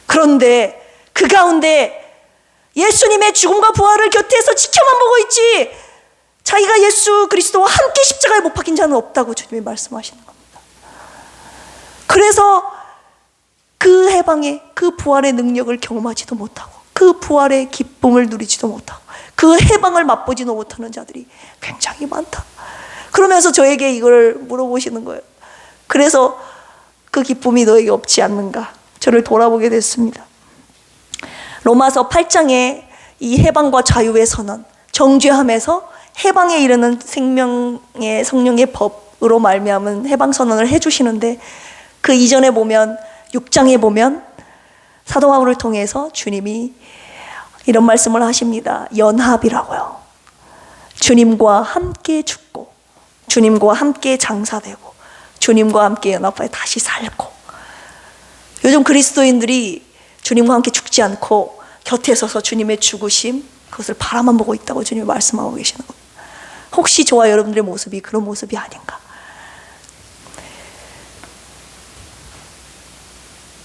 그런데 그 가운데 예수님의 죽음과 부활을 곁에서 지켜만 보고 있지 자기가 예수 그리스도와 함께 십자가에 못 박힌 자는 없다고 주님이 말씀하시는 겁니다. 그래서 그 해방의, 그 부활의 능력을 경험하지도 못하고 그 부활의 기쁨을 누리지도 못하고 그 해방을 맛보지도 못하는 자들이 굉장히 많다. 그러면서 저에게 이걸 물어보시는 거예요. 그래서 그 기쁨이 너에게 없지 않는가? 저를 돌아보게 됐습니다. 로마서 8장에 이 해방과 자유의 선언, 정죄함에서 해방에 이르는 생명의 성령의 법으로 말미암은 해방 선언을 해주시는데, 그 이전에 보면 6장에 보면 사도 바울을 통해서 주님이 이런 말씀을 하십니다. 연합이라고요. 주님과 함께 죽고 주님과 함께 장사되고 주님과 함께 연합하여 다시 살고. 요즘 그리스도인들이 주님과 함께 죽지 않고 곁에 서서 주님의 죽으심, 그것을 바라만 보고 있다고 주님이 말씀하고 계시는 겁니다. 혹시 저와 여러분들의 모습이 그런 모습이 아닌가?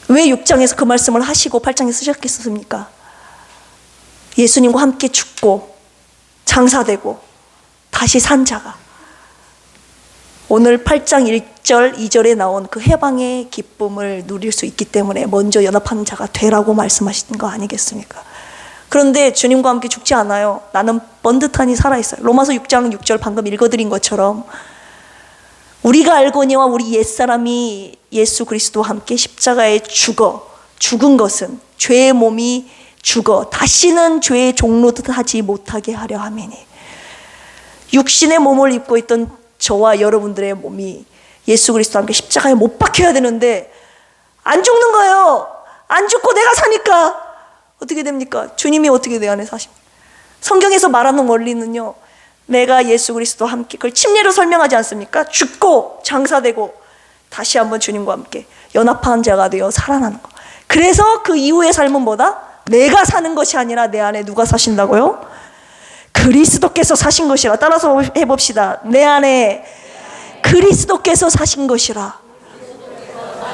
왜 6장에서 그 말씀을 하시고 8장에 쓰셨겠습니까? 예수님과 함께 죽고 장사되고 다시 산 자가 오늘 8장 1절 2절에 나온 그 해방의 기쁨을 누릴 수 있기 때문에 먼저 연합하는 자가 되라고 말씀하신 거 아니겠습니까? 그런데 주님과 함께 죽지 않아요. 나는 번듯하니 살아있어요. 로마서 6장 6절 방금 읽어드린 것처럼 우리가 알거니와 우리 옛사람이 예수 그리스도와 함께 십자가에 죽은 것은 죄의 몸이 죽어 다시는 죄의 종노릇 하지 못하게 하려 함이니. 육신의 몸을 입고 있던 저와 여러분들의 몸이 예수 그리스도와 함께 십자가에 못 박혀야 되는데 안 죽는 거예요. 안 죽고 내가 사니까 어떻게 됩니까? 주님이 어떻게 내 안에 사십니까? 성경에서 말하는 원리는요, 내가 예수 그리스도와 함께, 그걸 침례로 설명하지 않습니까? 죽고 장사되고 다시 한번 주님과 함께 연합한 자가 되어 살아나는 거. 그래서 그 이후의 삶은 뭐다? 내가 사는 것이 아니라 내 안에 누가 사신다고요? 그리스도께서 사신 것이라. 따라서 해봅시다. 내 안에 그리스도께서 사신 것이라.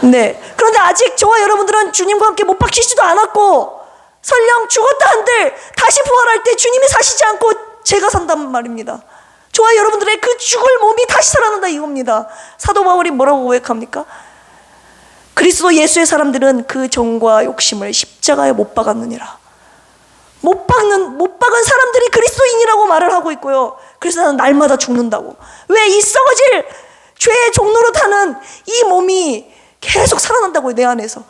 네. 그런데 아직 저와 여러분들은 주님과 함께 못 박히지도 않았고 설령 죽었다 한들 다시 부활할 때 주님이 사시지 않고 제가 산단 말입니다. 저와 여러분들의 그 죽을 몸이 다시 살아난다 이겁니다. 사도 바울이 뭐라고 고백합니까? 그리스도 예수의 사람들은 그 정과 욕심을 십자가에 못 박았느니라. 못 박은 사람들이 그리스도인이라고 말을 하고 있고요. 그래서 나는 날마다 죽는다고. 왜? 이 썩어질 죄의 종노릇하는 이 몸이 계속 살아난다고요, 내 안에서.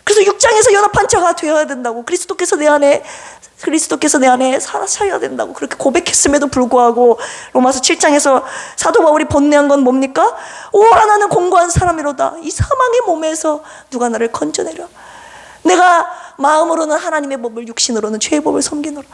그래서 6장에서 연합한 자가 되어야 된다고. 그리스도께서 내 안에 살아셔야 된다고 그렇게 고백했음에도 불구하고 로마서 7장에서 사도 바울이 번뇌한 건 뭡니까? 오라 나는 공고한 사람이로다. 이 사망의 몸에서 누가 나를 건져내려. 내가 마음으로는 하나님의 법을, 육신으로는 죄의 법을 섬기노라.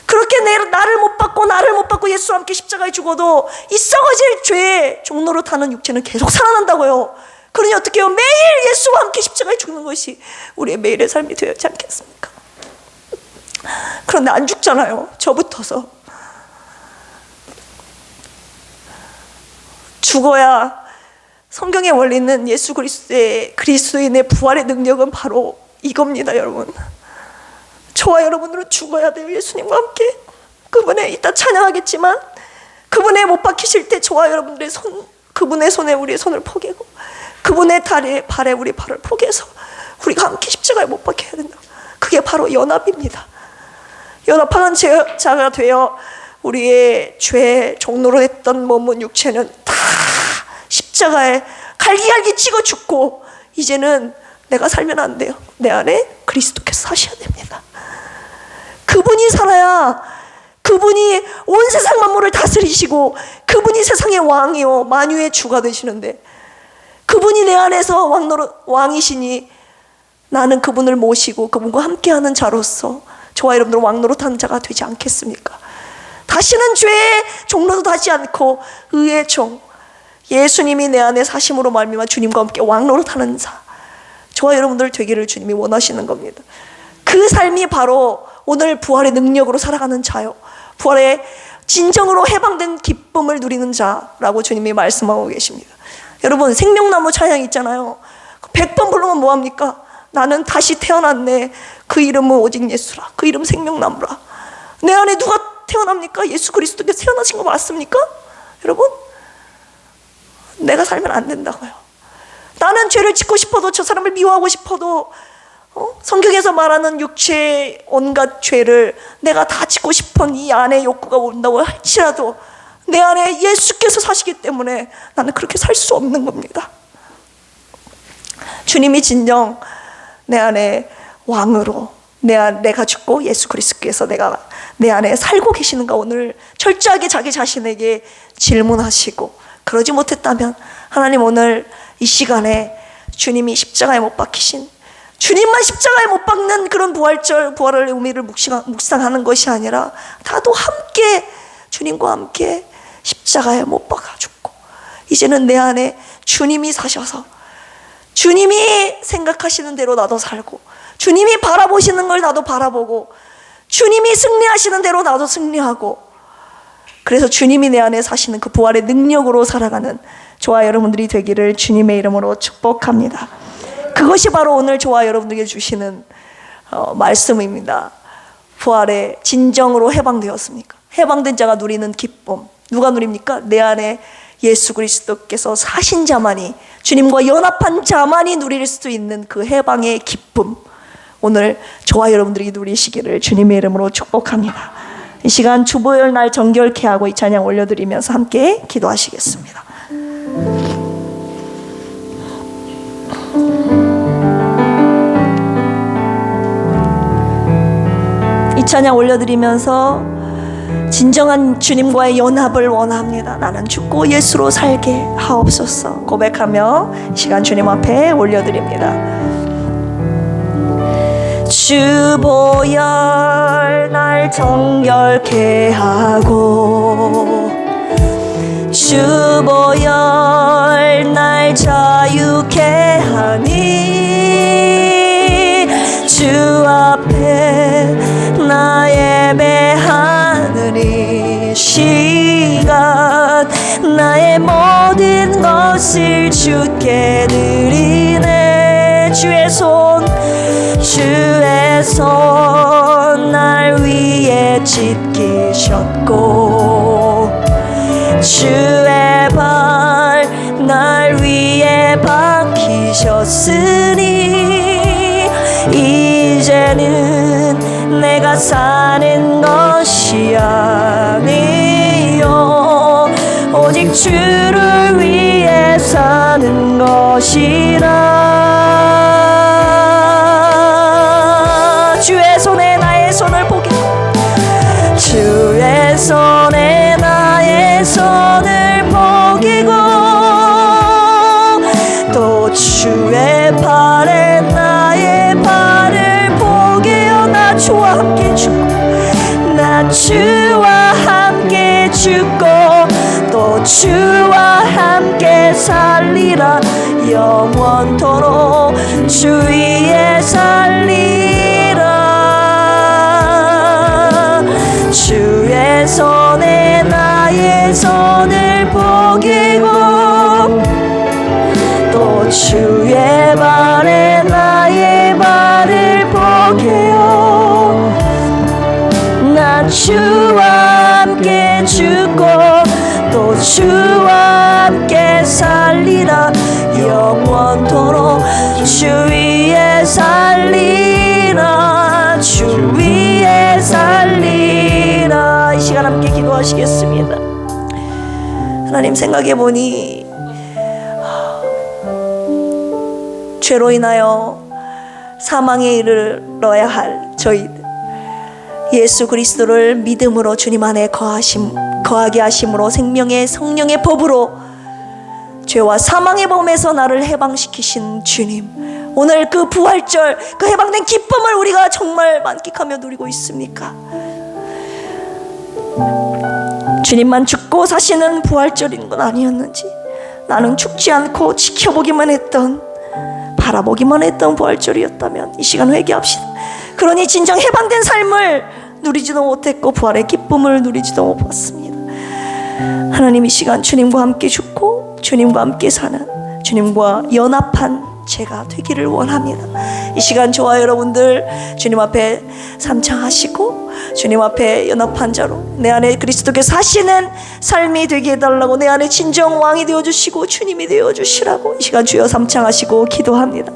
그렇게 나를 못 받고 예수와 함께 십자가에 죽어도 이 썩어질 죄의 종노릇하는 육체는 계속 살아난다고요. 그러니 어떻게 해요? 매일 예수와 함께 십자가에 죽는 것이 우리의 매일의 삶이 되지 않겠습니까? 그런데 안 죽잖아요. 저부터서. 죽어야 성경의 원리는 예수 그리스도인의 부활의 능력은 바로 이겁니다, 여러분. 저와 여러분들은 죽어야 돼요. 예수님과 함께. 그분의 이따 찬양하겠지만 그분의 못 박히실 때 저와 여러분들의 그분의 손에 우리의 손을 포개고 그분의 발에 우리 발을 포개서 우리가 함께 십자가에 못 박혀야 된다. 그게 바로 연합입니다. 연합하는 자가 되어 우리의 죄 종로로 했던 몸은 육체는 다 십자가에 갈기갈기 찍어 죽고 이제는 내가 살면 안 돼요. 내 안에 그리스도께서 사셔야 됩니다. 그분이 살아야, 그분이 온 세상 만물을 다스리시고 그분이 세상의 왕이요 만유의 주가 되시는데 그분이 내 안에서 왕이시니 나는 그분을 모시고 그분과 함께하는 자로서 저와 여러분들 왕노릇하는 자가 되지 않겠습니까? 다시는 죄의 종로도 하지 않고 의의 종, 예수님이 내 안에 사심으로 말미암아 주님과 함께 왕노릇하는 자, 저와 여러분들 되기를 주님이 원하시는 겁니다. 그 삶이 바로 오늘 부활의 능력으로 살아가는 자요, 부활의 진정으로 해방된 기쁨을 누리는 자라고 주님이 말씀하고 계십니다. 여러분, 생명나무 찬양 있잖아요. 100번 부르면 뭐합니까? 나는 다시 태어났네. 그 이름은 오직 예수라. 그 이름 생명나무라. 내 안에 누가 태어납니까? 예수 그리스도께서 태어나신 거 맞습니까? 여러분, 내가 살면 안 된다고요. 나는 죄를 짓고 싶어도, 저 사람을 미워하고 싶어도, 성경에서 말하는 육체의 온갖 죄를 내가 다 짓고 싶은 이 안에 욕구가 온다고 할지라도 내 안에 예수께서 사시기 때문에 나는 그렇게 살 수 없는 겁니다. 주님이 진정 내 안에 왕으로, 내가 죽고 예수 그리스도께서 내 안에 살고 계시는가 오늘 철저하게 자기 자신에게 질문하시고, 그러지 못했다면 하나님 오늘 이 시간에 주님이 십자가에 못 박히신, 주님만 십자가에 못 박는 그런 부활의 의미를 묵상하는 것이 아니라 나도 함께 주님과 함께 십자가에 못 박아 죽고, 이제는 내 안에 주님이 사셔서 주님이 생각하시는 대로 나도 살고, 주님이 바라보시는 걸 나도 바라보고, 주님이 승리하시는 대로 나도 승리하고, 그래서 주님이 내 안에 사시는 그 부활의 능력으로 살아가는 저와 여러분들이 되기를 주님의 이름으로 축복합니다. 그것이 바로 오늘 저와 여러분들에게 주시는 말씀입니다. 부활의 진정으로 해방되었습니까? 해방된 자가 누리는 기쁨, 누가 누립니까? 내 안에 예수 그리스도께서 사신 자만이, 주님과 연합한 자만이 누릴 수 있는 그 해방의 기쁨, 오늘 저와 여러분들이 누리시기를 주님의 이름으로 축복합니다. 이 시간 주보열 날 정결케 하고 이 찬양 올려드리면서 함께 기도하시겠습니다. 이 찬양 올려드리면서 진정한 주님과의 연합을 원합니다. 나는 죽고 예수로 살게 하옵소서 고백하며 시간 주님 앞에 올려드립니다. 주보혈 날 정결케 하고, 주보혈 날 자유케 하니, 주 앞에 나 예배하는 이 시간 나의 모든 것을 주께 드리네. 주의 손 날 위에 지키셨고, 주의 발 날 위에 박히셨으니, 이제는 내가 사는 것이 아니요 오직 주를 위해 사는 것이라. 주의 손에 나의 손을 보게, 주의 손에 나의 손을 보기고, 또 주의 발에 나의 발을 보게요. 나 주와 함께 죽고, 나 주와 함께 죽고, 또 주와 함께 살리라. 영원토록 주 위에 살리라. 주의 손에 나의 손을 보기고, 또 주의 발에 나의 발을 보게요. 나 주와 함께 죽고, 또 주와 함께 살리라. 영원토록 주 위에 살리라. 주 위에 살리라. 이 시간 함께 기도하시겠습니다. 하나님, 생각해보니 죄로 인하여 사망에 이르러야 할 저희들, 예수 그리스도를 믿음으로 주님 안에 거하게 하심으로 생명의 성령의 법으로 죄와 사망의 범에서 나를 해방시키신 주님, 오늘 그 부활절, 그 해방된 기쁨을 우리가 정말 만끽하며 누리고 있습니까? 주님만 죽고 사시는 부활절인 건 아니었는지, 나는 죽지 않고 지켜보기만 했던, 바라보기만 했던 부활절이었다면 이 시간 회개합시다. 그러니 진정 해방된 삶을 누리지도 못했고 부활의 기쁨을 누리지도 못했습니다. 하나님, 이 시간 주님과 함께 죽고 주님과 함께 사는, 주님과 연합한 제가 되기를 원합니다. 이 시간 저와 여러분들 주님 앞에 삼창하시고 주님 앞에 연합한 자로 내 안에 그리스도께서 사시는 삶이 되게 해달라고, 내 안에 진정 왕이 되어주시고 주님이 되어주시라고 이 시간 주여 삼창하시고 기도합니다.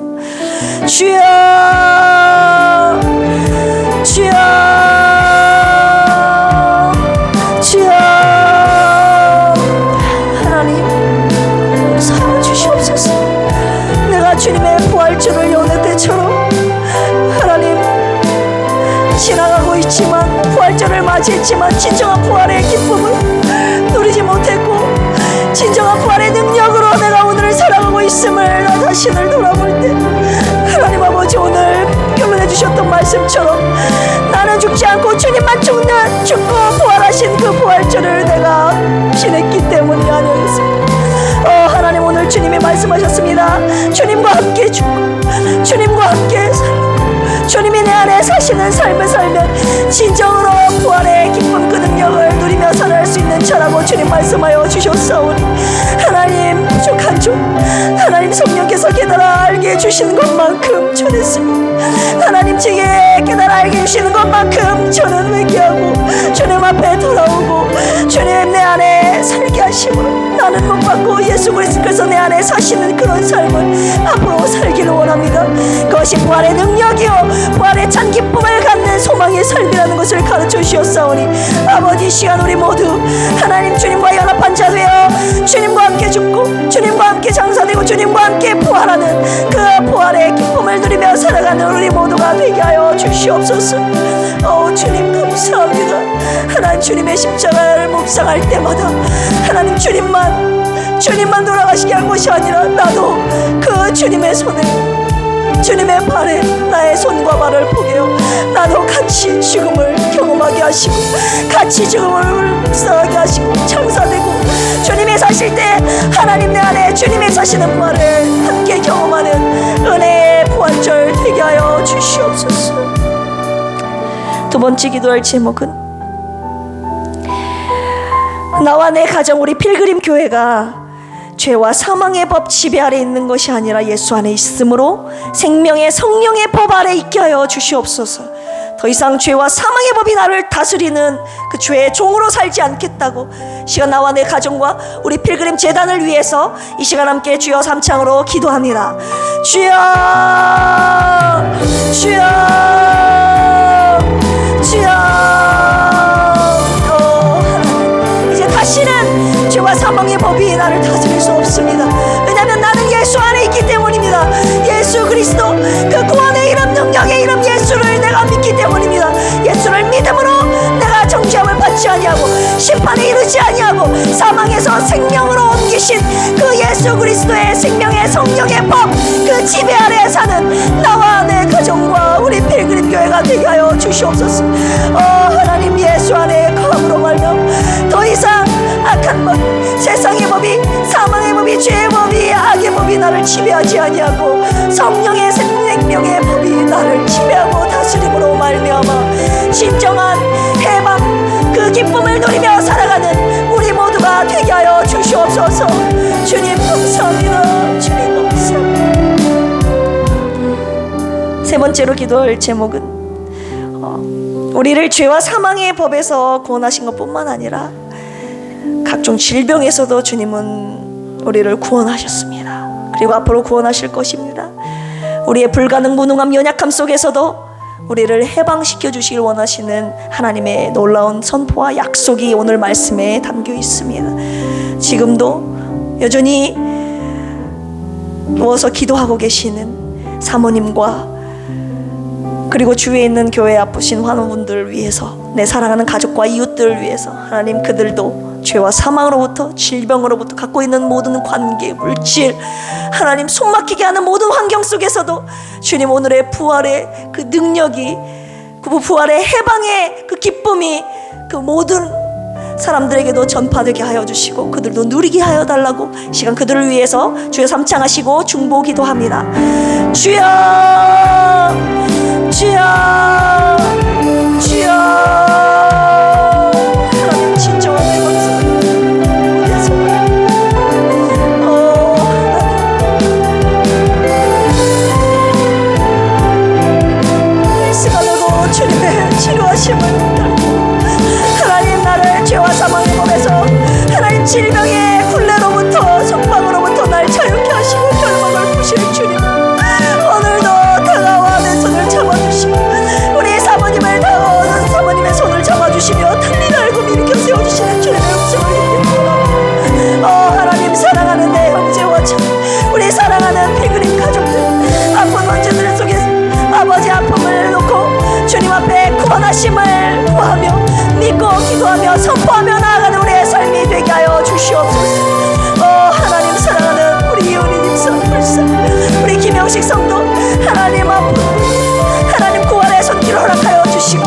주여, 주여, 주여, 하나님 사랑해 주시옵소서. 내가 주님의 부활절을 여느 때처럼 하나님 지나가고 있지만, 부활절을 맞이했지만 진정한 부활의 기쁨을 누리지 못했고 진정한 부활의 능력으로 내가 오늘을 살아가고 있음을 나 자신을 돌아볼 때, 하나님 아버지, 오늘 표현해 주셨던 말씀처럼 나는 죽지 않고 주님만 죽고 부활하신 그 부활절을 내가 지냈기 때문이 아니었습니다. 하나님, 오늘 주님이 말씀하셨습니다. 주님과 함께 죽고 주님과 함께 살고 주님이 내 안에 사시는 삶을 살면 진정으로 부활의 기쁨 그 능력을 누리며 살아갈 수 있는 자라고 주님 말씀하여 주셨사오니, 하나님 부족한 종 하나님 성령께서 깨달아 알게 해주시는 것만큼 전했습니다. 하나님 제게 깨달아 알게 해주시는 것만큼 저는 회개하고 주님 앞에 돌아오고 주님 내 안에 살게 하심으로 나는 못 받고 예수 그리스도께서 내 안에 사시는 그런 삶을 앞으로 살기를 원합니다. 그것이 부활의 능력이요 부활의 찬 기쁨을 갖는 소망의 삶이라는 것을 가르쳐 주셨사오니, 아버지, 이 시간 우리 모두 하나님 주님과 연합한 자 되어 주님과 함께 죽고 주님과 함께 장사되고 주님과 함께 부활하는 그 부활의 기쁨을 누리며 살아가는 우리 모두가 되게 하여 주시옵소서. 주님 감사합니다. 하나님, 주님의 십자가를 묵상할 때마다 하나님 주님만 돌아가시게 한 것이 아니라 나도 그 주님의 손에 주님의 발에 나의 손과 발을 포개어 나도 같이 죽음을 경험하게 하시고 같이 죽음을 묵상하게 하시고 창사되고 주님이 사실 때 하나님 내 안에 주님이 사시는 부활을 함께 경험하는 은혜의 부활절 되게 하여 주시옵소서. 두 번째 기도할 제목은, 나와 내 가정 우리 필그림 교회가 죄와 사망의 법 지배 아래 있는 것이 아니라 예수 안에 있으므로 생명의 성령의 법 아래 있게 하여 주시옵소서. 더 이상 죄와 사망의 법이 나를 다스리는 그 죄의 종으로 살지 않겠다고 시간 나와 내 가정과 우리 필그림 재단을 위해서 이 시간 함께 주여 삼창으로 기도합니다. 주여, 주여, 주여. 이제 다시는 죄와 사망의 법이 나를 다스릴 수 없습니다. 왜냐하면 나는 예수 안에 있기 때문입니다. 예수 그리스도 그 구원의 이름, 능력의 이름 예수를 내가 믿기 때문입니다. 예수를 믿음으로 내가 정죄함을 받지 아니하고 심판에 이르지 아니하고 사망에서 생명으로 옮기신 그 예수 그리스도의 생명의 성령의 법, 그 지배 아래 사는 나와 내 가정과 우리 필그림 교회가 되게 하여 주시옵소서. 하나님, 예수 안에 거함으로 말미암아 더 이상 악한 법, 세상의 법이, 사망의 법이, 죄의 법이, 악의 법이 나를 지배하지 아니하고 성령의 생명의 법이 나를 지배하고 다스림으로 말미암아 진정한 해방 그 기쁨을 누리며 살아가는 우리 모두가 되게 하여 주시옵소서. 주님 감사합니다. 주님 감사합니다. 세 번째로 기도할 제목은, 우리를 죄와 사망의 법에서 구원하신 것뿐만 아니라 각종 질병에서도 주님은 우리를 구원하셨습니다. 그리고 앞으로 구원하실 것입니다. 우리의 불가능, 무능함, 연약함 속에서도 우리를 해방시켜 주시길 원하시는 하나님의 놀라운 선포와 약속이 오늘 말씀에 담겨 있습니다. 지금도 여전히 누워서 기도하고 계시는 사모님과 그리고 주위에 있는 교회 아프신 환우분들을 위해서, 내 사랑하는 가족과 이웃들을 위해서 하나님 그들도 죄와 사망으로부터, 질병으로부터, 갖고 있는 모든 관계, 물질, 하나님 숨막히게 하는 모든 환경 속에서도 주님 오늘의 부활의 그 능력이, 그 부활의 해방의 그 기쁨이 그 모든 사람들에게도 전파되게 하여 주시고 그들도 누리게 하여 달라고 시간 그들을 위해서 주여 삼창하시고 중보 기도합니다. 주여, 주여, 주여. 하나님 진정한 내 것을 우리의 손을 쓰가 들고 주님의 치료하심을 하나님, 나를 죄와 사망의 몸에서 하나님 질병의 굴레로부터 속박으로부터 날 자유케 하시고 결박을 푸실 주님, 오늘도 다가와 내 손을 잡아주시고 우리 사모님을 다가오는 사모님의 손을 잡아주시며 틀린 알고 일으켜 세워주시는 주님의 음성을 듣고 하나님, 사랑하는 내 형제와 참, 우리 사랑하는 필그림 가족들, 아픈 원죄들 속에 아버지 아픔을 놓고 주님 앞에 구원하심을 구하며 믿고 기도하며 선포하며 나아가는 우리의 삶이 되게 하여 주시옵소서. 하나님, 사랑하는 우리 이은희님 성불사, 우리 김영식 성도, 하나님 아픈 하나님 구원의 손길을 허락하여 주시고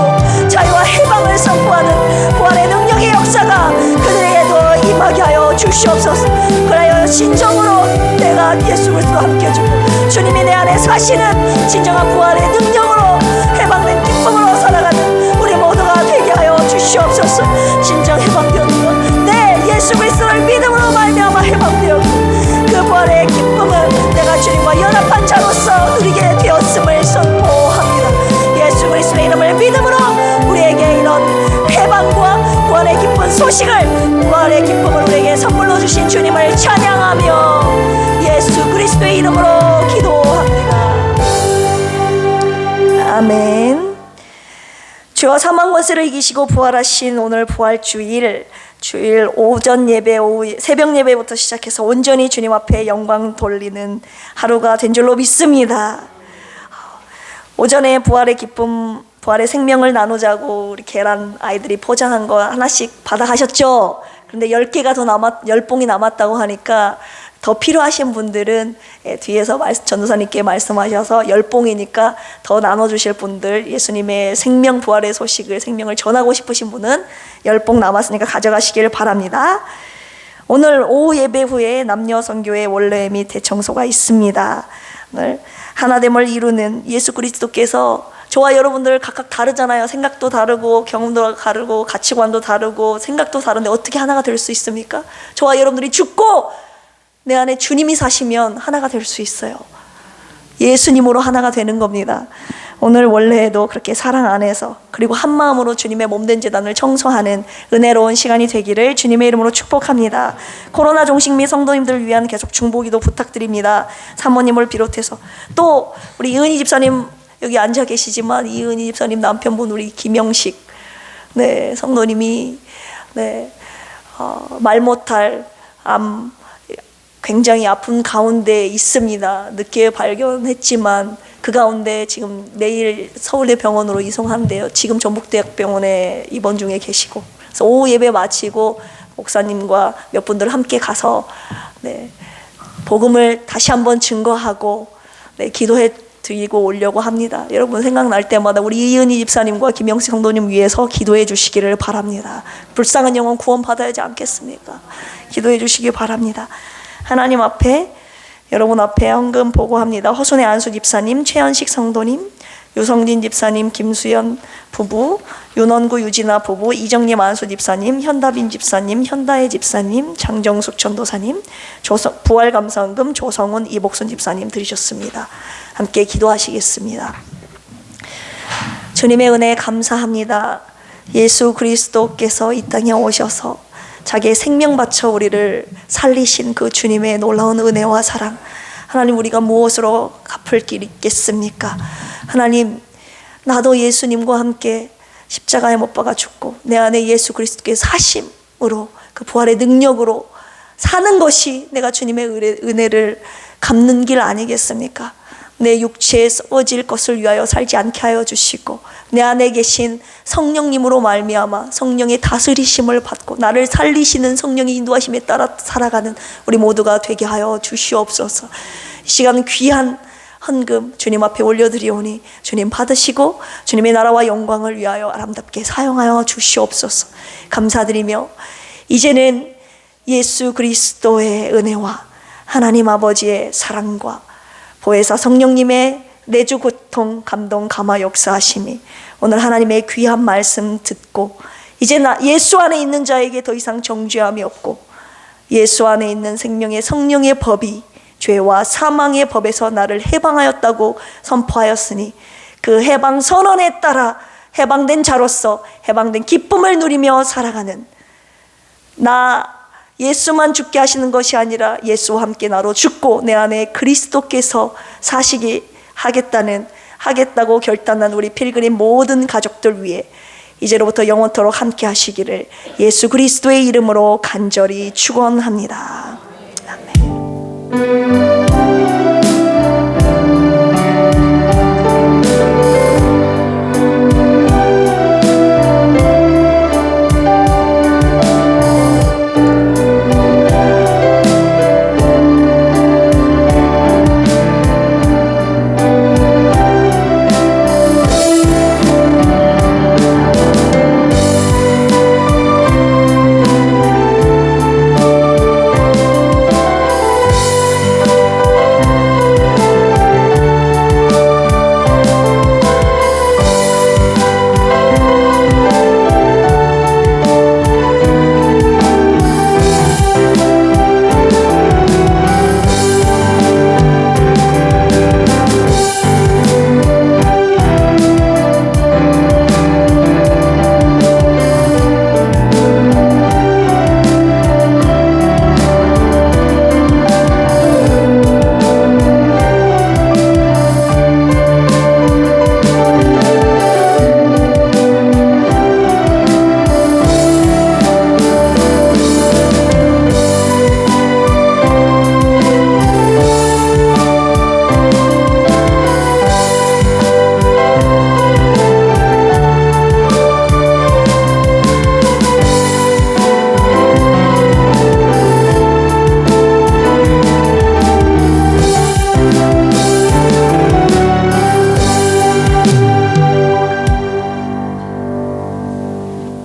자유와 해방을 선포하는 부활의 능력의 역사가 그들에게도 임하게 하여 주시옵소서. 그래야 진정으로 내가 예수 그리스도와 함께 해주고 주님이 내 안에 사시는 진정한 부활의 능력으로 해방된 기쁨으로 살아가는 우리 모두가 되게 하여 주시옵소서. 진정 해방되었고 내 예수 그리스도를 믿음으로 말미암아 해방되었고 그 부활의 기쁨을 내가 주님과 연합한 자로서 누리게 되었음을 선포합니다. 예수 그리스도의 이름을 믿음으로 우리에게 이런 해방과 부활의 기쁜 소식을, 부활의 기쁨을 우리에게 선물로 주신 주님을 찬양하며 예수 그리스도의 이름으로 기도합니다. 아멘. 죄와 사망 권세를 이기시고 부활하신 오늘 부활주일, 주일 오전 예배, 오후 새벽 예배부터 시작해서 온전히 주님 앞에 영광 돌리는 하루가 된 줄로 믿습니다. 오전에 부활의 기쁨, 부활의 생명을 나누자고 우리 계란 아이들이 포장한 거 하나씩 받아가셨죠? 그런데 10개가 더 10봉이 남았다고 하니까 더 필요하신 분들은 뒤에서 전도사님께 말씀하셔서 10봉이니까 더 나눠주실 분들, 예수님의 생명 부활의 소식을, 생명을 전하고 싶으신 분은 10봉 남았으니까 가져가시기를 바랍니다. 오늘 오후 예배 후에 남녀 선교회 원래 및 대청소가 있습니다. 오늘 하나됨을 이루는 예수 그리스도께서 저와 여러분들 각각 다르잖아요. 생각도 다르고 경험도 다르고 가치관도 다르고 생각도 다른데 어떻게 하나가 될 수 있습니까? 저와 여러분들이 죽고 내 안에 주님이 사시면 하나가 될 수 있어요. 예수님으로 하나가 되는 겁니다. 오늘 원래도 그렇게 사랑 안에서 그리고 한 마음으로 주님의 몸된 제단을 청소하는 은혜로운 시간이 되기를 주님의 이름으로 축복합니다. 코로나 종식 및 성도님들을 위한 계속 중보기도 부탁드립니다. 사모님을 비롯해서 또 우리 이은희 집사님 여기 앉아 계시지만 이은희 집사님 남편분 우리 김영식 성도님이 말 못할 암 굉장히 아픈 가운데 있습니다. 늦게 발견했지만 그 가운데 지금 내일 서울대 병원으로 이송한대요. 지금 전북대학병원에 입원 중에 계시고, 그래서 오후 예배 마치고 목사님과 몇 분들 함께 가서 복음을 다시 한번 증거하고 기도해 드리고 오려고 합니다. 여러분 생각날 때마다 우리 이은희 집사님과 김영식 성도님 위해서 기도해 주시기를 바랍니다. 불쌍한 영혼 구원 받아야 하지 않겠습니까? 기도해 주시기 바랍니다. 하나님 앞에, 여러분 앞에 헌금 보고합니다. 허순의 안수 집사님, 최현식 성도님, 유성진 집사님, 김수연 부부, 윤원구 유진아 부부, 이정님 안수 집사님, 현다빈 집사님, 현다혜 집사님, 장정숙 전도사님, 부활감사헌금 조성훈 이복순 집사님 드리셨습니다. 함께 기도하시겠습니다. 주님의 은혜에 감사합니다. 예수 그리스도께서 이 땅에 오셔서 자기의 생명 바쳐 우리를 살리신 그 주님의 놀라운 은혜와 사랑, 하나님 우리가 무엇으로 갚을 길 있겠습니까? 하나님, 나도 예수님과 함께 십자가에 못 박아 죽고 내 안에 예수 그리스도의 사심으로 그 부활의 능력으로 사는 것이 내가 주님의 은혜를 갚는 길 아니겠습니까? 내 육체에 썩어질 것을 위하여 살지 않게 하여 주시고, 내 안에 계신 성령님으로 말미암아 성령의 다스리심을 받고 나를 살리시는 성령의 인도하심에 따라 살아가는 우리 모두가 되게 하여 주시옵소서. 이 시간 귀한 헌금 주님 앞에 올려드리오니 주님 받으시고 주님의 나라와 영광을 위하여 아름답게 사용하여 주시옵소서. 감사드리며 이제는 예수 그리스도의 은혜와 하나님 아버지의 사랑과 보혜사 성령님의 내주 고통 감동 감화 역사하심이 오늘 하나님의 귀한 말씀 듣고 이제 예수 안에 있는 자에게 더 이상 정죄함이 없고 예수 안에 있는 생명의 성령의 법이 죄와 사망의 법에서 나를 해방하였다고 선포하였으니 그 해방 선언에 따라 해방된 자로서 해방된 기쁨을 누리며 살아가는 나 예수만 죽게 하시는 것이 아니라 예수와 함께 나로 죽고 내 안에 그리스도께서 사시게 하겠다고 결단한 우리 필그림 모든 가족들 위해 이제로부터 영원토록 함께 하시기를 예수 그리스도의 이름으로 간절히 축원합니다.